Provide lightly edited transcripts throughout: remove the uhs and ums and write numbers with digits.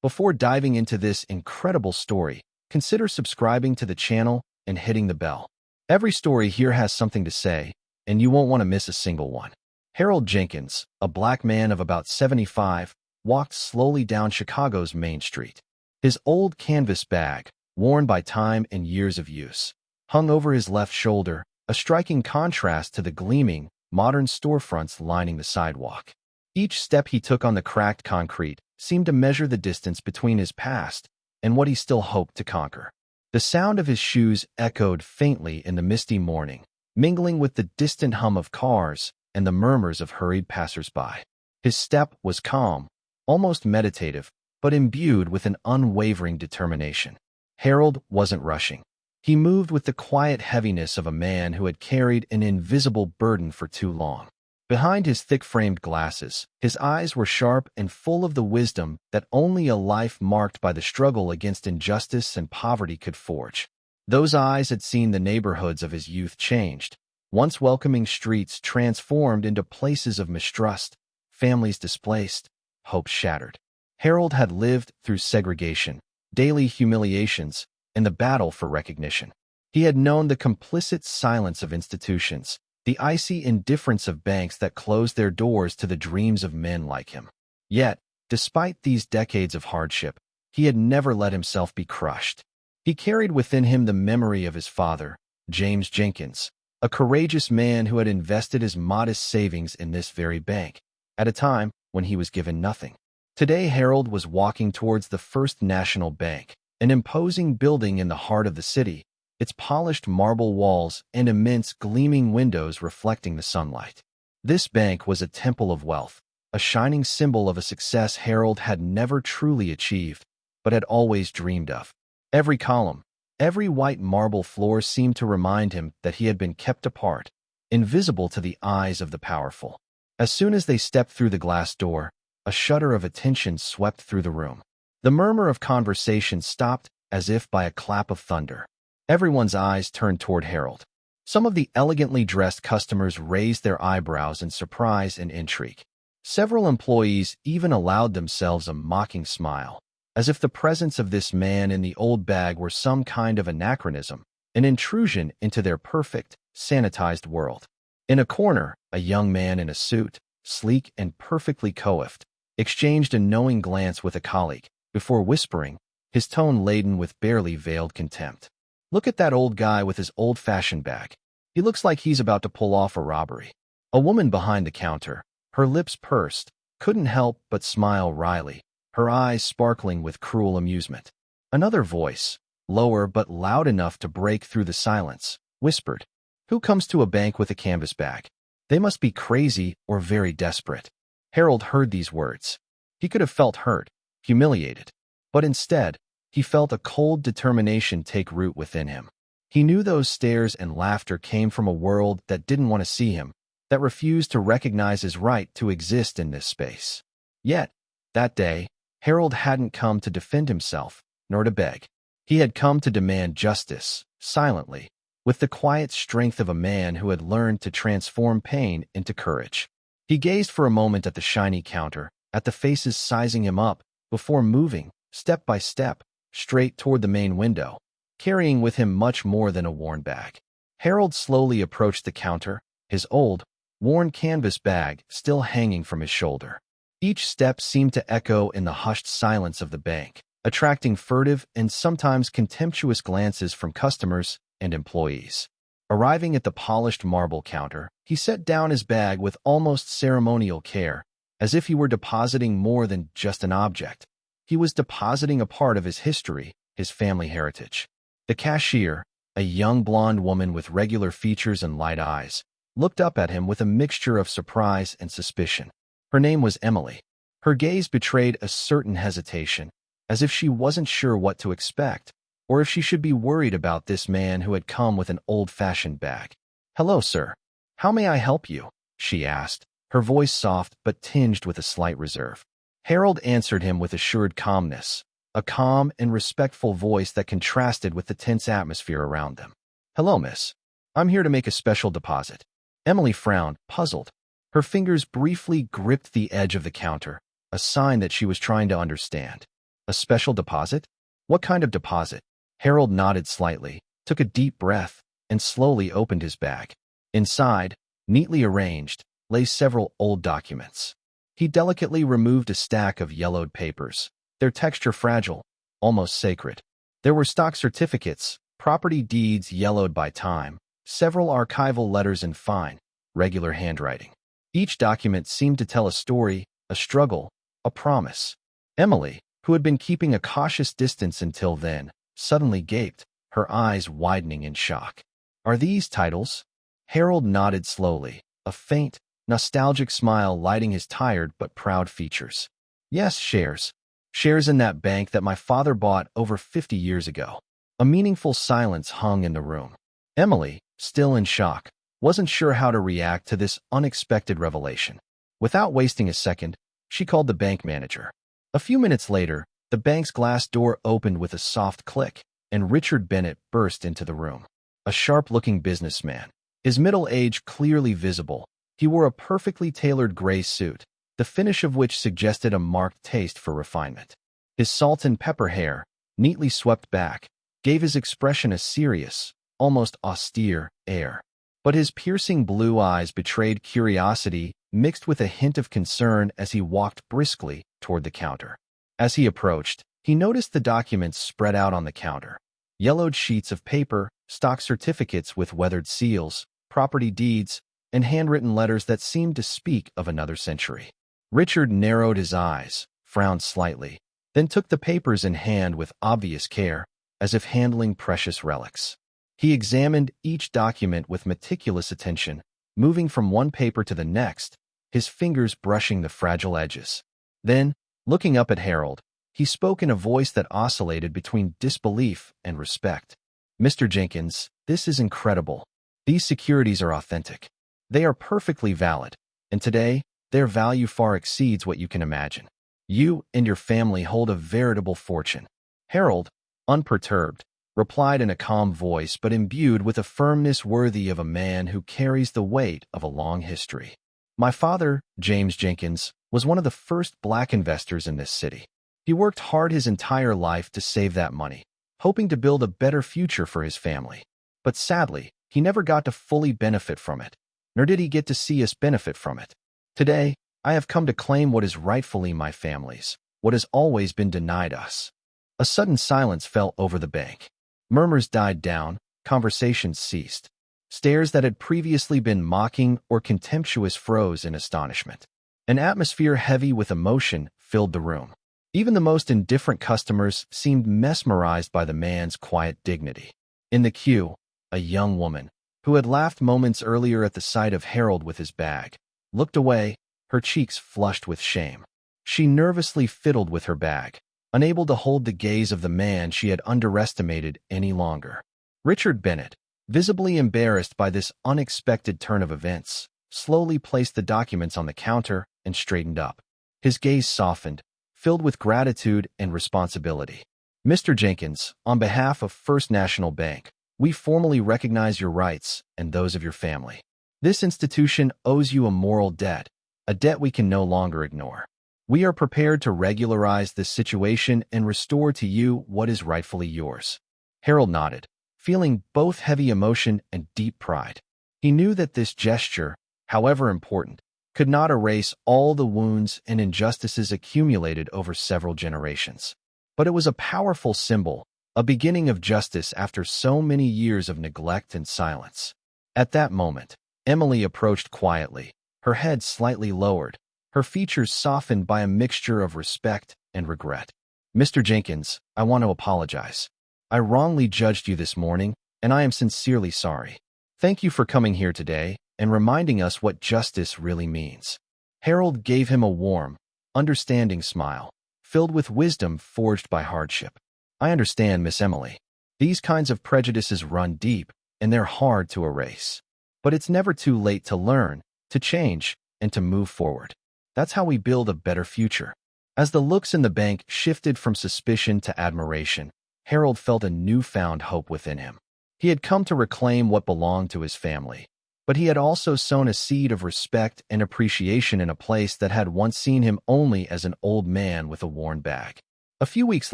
Before diving into this incredible story, consider subscribing to the channel and hitting the bell. Every story here has something to say, and you won't want to miss a single one. Harold Jenkins, a black man of about 75, walked slowly down Chicago's Main Street. His old canvas bag, worn by time and years of use, hung over his left shoulder, a striking contrast to the gleaming, modern storefronts lining the sidewalk. Each step he took on the cracked concrete seemed to measure the distance between his past and what he still hoped to conquer. The sound of his shoes echoed faintly in the misty morning, mingling with the distant hum of cars and the murmurs of hurried passers-by. His step was calm, almost meditative, but imbued with an unwavering determination. Harold wasn't rushing. He moved with the quiet heaviness of a man who had carried an invisible burden for too long. Behind his thick-framed glasses, his eyes were sharp and full of the wisdom that only a life marked by the struggle against injustice and poverty could forge. Those eyes had seen the neighborhoods of his youth changed, once welcoming streets transformed into places of mistrust, families displaced, hopes shattered. Harold had lived through segregation, daily humiliations, and the battle for recognition. He had known the complicit silence of institutions, the icy indifference of banks that closed their doors to the dreams of men like him. Yet, despite these decades of hardship, he had never let himself be crushed. He carried within him the memory of his father, James Jenkins, a courageous man who had invested his modest savings in this very bank, at a time when he was given nothing. Today, Harold was walking towards the First National Bank, an imposing building in the heart of the city, its polished marble walls and immense gleaming windows reflecting the sunlight. This bank was a temple of wealth, a shining symbol of a success Harold had never truly achieved, but had always dreamed of. Every column, every white marble floor seemed to remind him that he had been kept apart, invisible to the eyes of the powerful. As soon as they stepped through the glass door, a shudder of attention swept through the room. The murmur of conversation stopped as if by a clap of thunder. Everyone's eyes turned toward Harold. Some of the elegantly dressed customers raised their eyebrows in surprise and intrigue. Several employees even allowed themselves a mocking smile, as if the presence of this man in the old bag were some kind of anachronism, an intrusion into their perfect, sanitized world. In a corner, a young man in a suit, sleek and perfectly coiffed, exchanged a knowing glance with a colleague, before whispering, his tone laden with barely veiled contempt. "Look at that old guy with his old-fashioned bag. He looks like he's about to pull off a robbery." A woman behind the counter, her lips pursed, couldn't help but smile wryly, her eyes sparkling with cruel amusement. Another voice, lower but loud enough to break through the silence, whispered, "Who comes to a bank with a canvas bag? They must be crazy or very desperate." Harold heard these words. He could have felt hurt, humiliated, but instead, he felt a cold determination take root within him. He knew those stares and laughter came from a world that didn't want to see him, that refused to recognize his right to exist in this space. Yet, that day, Harold hadn't come to defend himself, nor to beg. He had come to demand justice, silently, with the quiet strength of a man who had learned to transform pain into courage. He gazed for a moment at the shiny counter, at the faces sizing him up, before moving, step by step, straight toward the main window, carrying with him much more than a worn bag. Harold slowly approached the counter, his old, worn canvas bag still hanging from his shoulder. Each step seemed to echo in the hushed silence of the bank, attracting furtive and sometimes contemptuous glances from customers and employees. Arriving at the polished marble counter, he set down his bag with almost ceremonial care, as if he were depositing more than just an object. He was depositing a part of his history, his family heritage. The cashier, a young blonde woman with regular features and light eyes, looked up at him with a mixture of surprise and suspicion. Her name was Emily. Her gaze betrayed a certain hesitation, as if she wasn't sure what to expect, or if she should be worried about this man who had come with an old-fashioned bag. "Hello, sir. How may I help you?" she asked, her voice soft but tinged with a slight reserve. Harold answered him with assured calmness, a calm and respectful voice that contrasted with the tense atmosphere around them. "Hello, miss. I'm here to make a special deposit." Emily frowned, puzzled. Her fingers briefly gripped the edge of the counter, a sign that she was trying to understand. A special deposit? What kind of deposit? Harold nodded slightly, took a deep breath, and slowly opened his bag. Inside, neatly arranged, lay several old documents. He delicately removed a stack of yellowed papers, their texture fragile, almost sacred. There were stock certificates, property deeds yellowed by time, several archival letters in fine, regular handwriting. Each document seemed to tell a story, a struggle, a promise. Emily, who had been keeping a cautious distance until then, suddenly gaped, her eyes widening in shock. Are these titles? Harold nodded slowly, a faint, nostalgic smile lighting his tired but proud features. Yes, shares. Shares in that bank that my father bought over 50 years ago. A meaningful silence hung in the room. Emily, still in shock, wasn't sure how to react to this unexpected revelation. Without wasting a second, she called the bank manager. A few minutes later, the bank's glass door opened with a soft click, and Richard Bennett burst into the room. A sharp-looking businessman, his middle age clearly visible. He wore a perfectly tailored gray suit, the finish of which suggested a marked taste for refinement. His salt and pepper hair, neatly swept back, gave his expression a serious, almost austere air. But his piercing blue eyes betrayed curiosity mixed with a hint of concern as he walked briskly toward the counter. As he approached, he noticed the documents spread out on the counter. Yellowed sheets of paper, stock certificates with weathered seals, property deeds, and handwritten letters that seemed to speak of another century. Richard narrowed his eyes, frowned slightly, then took the papers in hand with obvious care, as if handling precious relics. He examined each document with meticulous attention, moving from one paper to the next, his fingers brushing the fragile edges. Then, looking up at Harold, he spoke in a voice that oscillated between disbelief and respect. Mr. Jenkins, this is incredible. These securities are authentic. They are perfectly valid, and today, their value far exceeds what you can imagine. You and your family hold a veritable fortune. Harold, unperturbed, replied in a calm voice but imbued with a firmness worthy of a man who carries the weight of a long history. My father, James Jenkins, was one of the first black investors in this city. He worked hard his entire life to save that money, hoping to build a better future for his family. But sadly, he never got to fully benefit from it, nor did he get to see us benefit from it. Today, I have come to claim what is rightfully my family's, what has always been denied us. A sudden silence fell over the bank. Murmurs died down, conversations ceased. Stares that had previously been mocking or contemptuous froze in astonishment. An atmosphere heavy with emotion filled the room. Even the most indifferent customers seemed mesmerized by the man's quiet dignity. In the queue, a young woman, who had laughed moments earlier at the sight of Harold with his bag, looked away, her cheeks flushed with shame. She nervously fiddled with her bag, unable to hold the gaze of the man she had underestimated any longer. Richard Bennett, visibly embarrassed by this unexpected turn of events, slowly placed the documents on the counter and straightened up. His gaze softened, filled with gratitude and responsibility. Mr. Jenkins, on behalf of First National Bank, we formally recognize your rights and those of your family. This institution owes you a moral debt, a debt we can no longer ignore. We are prepared to regularize this situation and restore to you what is rightfully yours. Harold nodded, feeling both heavy emotion and deep pride. He knew that this gesture, however important, could not erase all the wounds and injustices accumulated over several generations. But it was a powerful symbol, a beginning of justice after so many years of neglect and silence. At that moment, Emily approached quietly, her head slightly lowered, her features softened by a mixture of respect and regret. Mr. Jenkins, I want to apologize. I wrongly judged you this morning, and I am sincerely sorry. Thank you for coming here today and reminding us what justice really means. Harold gave him a warm, understanding smile, filled with wisdom forged by hardship. I understand, Miss Emily. These kinds of prejudices run deep, and they're hard to erase. But it's never too late to learn, to change, and to move forward. That's how we build a better future. As the looks in the bank shifted from suspicion to admiration, Harold felt a newfound hope within him. He had come to reclaim what belonged to his family, but he had also sown a seed of respect and appreciation in a place that had once seen him only as an old man with a worn bag. A few weeks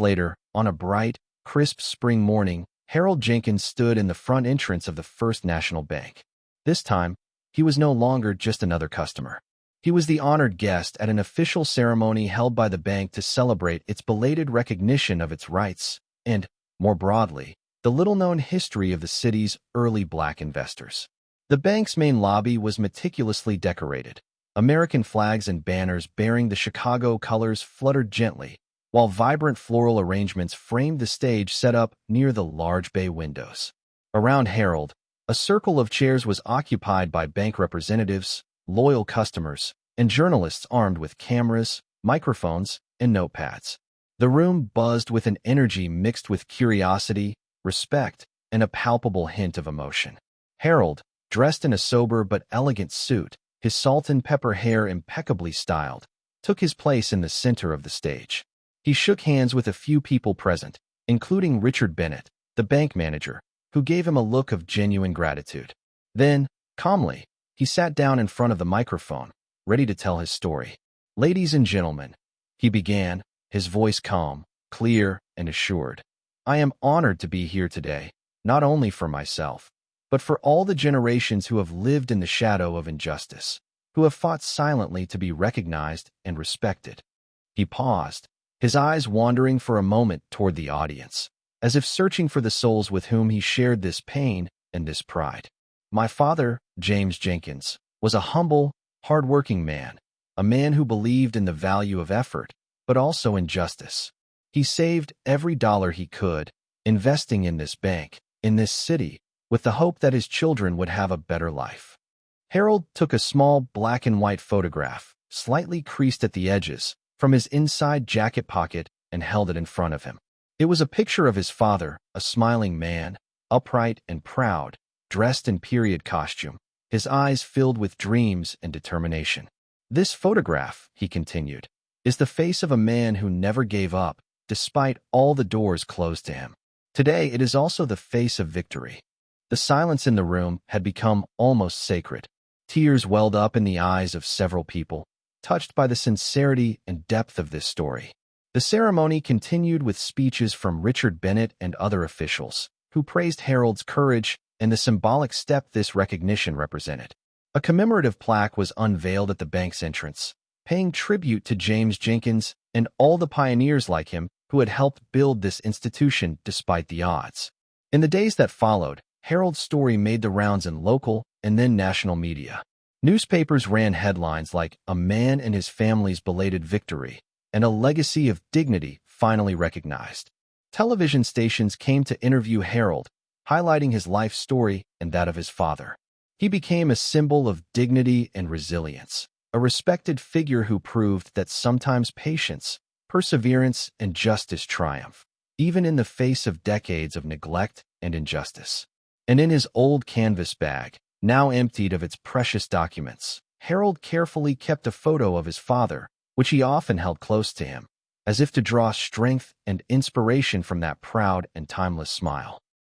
later, on a bright, crisp spring morning, Harold Jenkins stood in the front entrance of the First National Bank. This time, he was no longer just another customer. He was the honored guest at an official ceremony held by the bank to celebrate its belated recognition of its rights and, more broadly, the little-known history of the city's early black investors. The bank's main lobby was meticulously decorated. American flags and banners bearing the Chicago colors fluttered gently, while vibrant floral arrangements framed the stage set up near the large bay windows. Around Harold, a circle of chairs was occupied by bank representatives, loyal customers, and journalists armed with cameras, microphones, and notepads. The room buzzed with an energy mixed with curiosity, respect, and a palpable hint of emotion. Harold, dressed in a sober but elegant suit, his salt and pepper hair impeccably styled, took his place in the center of the stage. He shook hands with a few people present, including Richard Bennett, the bank manager, who gave him a look of genuine gratitude. Then, calmly, he sat down in front of the microphone, ready to tell his story. "Ladies and gentlemen," he began, his voice calm, clear, and assured, "I am honored to be here today, not only for myself, but for all the generations who have lived in the shadow of injustice, who have fought silently to be recognized and respected." He paused, his eyes wandering for a moment toward the audience, as if searching for the souls with whom he shared this pain and this pride. "My father, James Jenkins, was a humble, hard-working man, a man who believed in the value of effort, but also in justice. He saved every dollar he could, investing in this bank, in this city, with the hope that his children would have a better life." Harold took a small black-and-white photograph, slightly creased at the edges, from his inside jacket pocket and held it in front of him. It was a picture of his father, a smiling man, upright and proud, dressed in period costume, his eyes filled with dreams and determination. "This photograph," he continued, "is the face of a man who never gave up, despite all the doors closed to him. Today it is also the face of victory." The silence in the room had become almost sacred. Tears welled up in the eyes of several people, touched by the sincerity and depth of this story. The ceremony continued with speeches from Richard Bennett and other officials, who praised Harold's courage and the symbolic step this recognition represented. A commemorative plaque was unveiled at the bank's entrance, paying tribute to James Jenkins and all the pioneers like him who had helped build this institution despite the odds. In the days that followed, Harold's story made the rounds in local and then national media. Newspapers ran headlines like "A Man and His Family's Belated Victory" and "A Legacy of Dignity Finally Recognized." Television stations came to interview Harold, highlighting his life story and that of his father. He became a symbol of dignity and resilience, a respected figure who proved that sometimes patience, perseverance, and justice triumph, even in the face of decades of neglect and injustice. And in his old canvas bag, now emptied of its precious documents, Harold carefully kept a photo of his father, which he often held close to him, as if to draw strength and inspiration from that proud and timeless smile.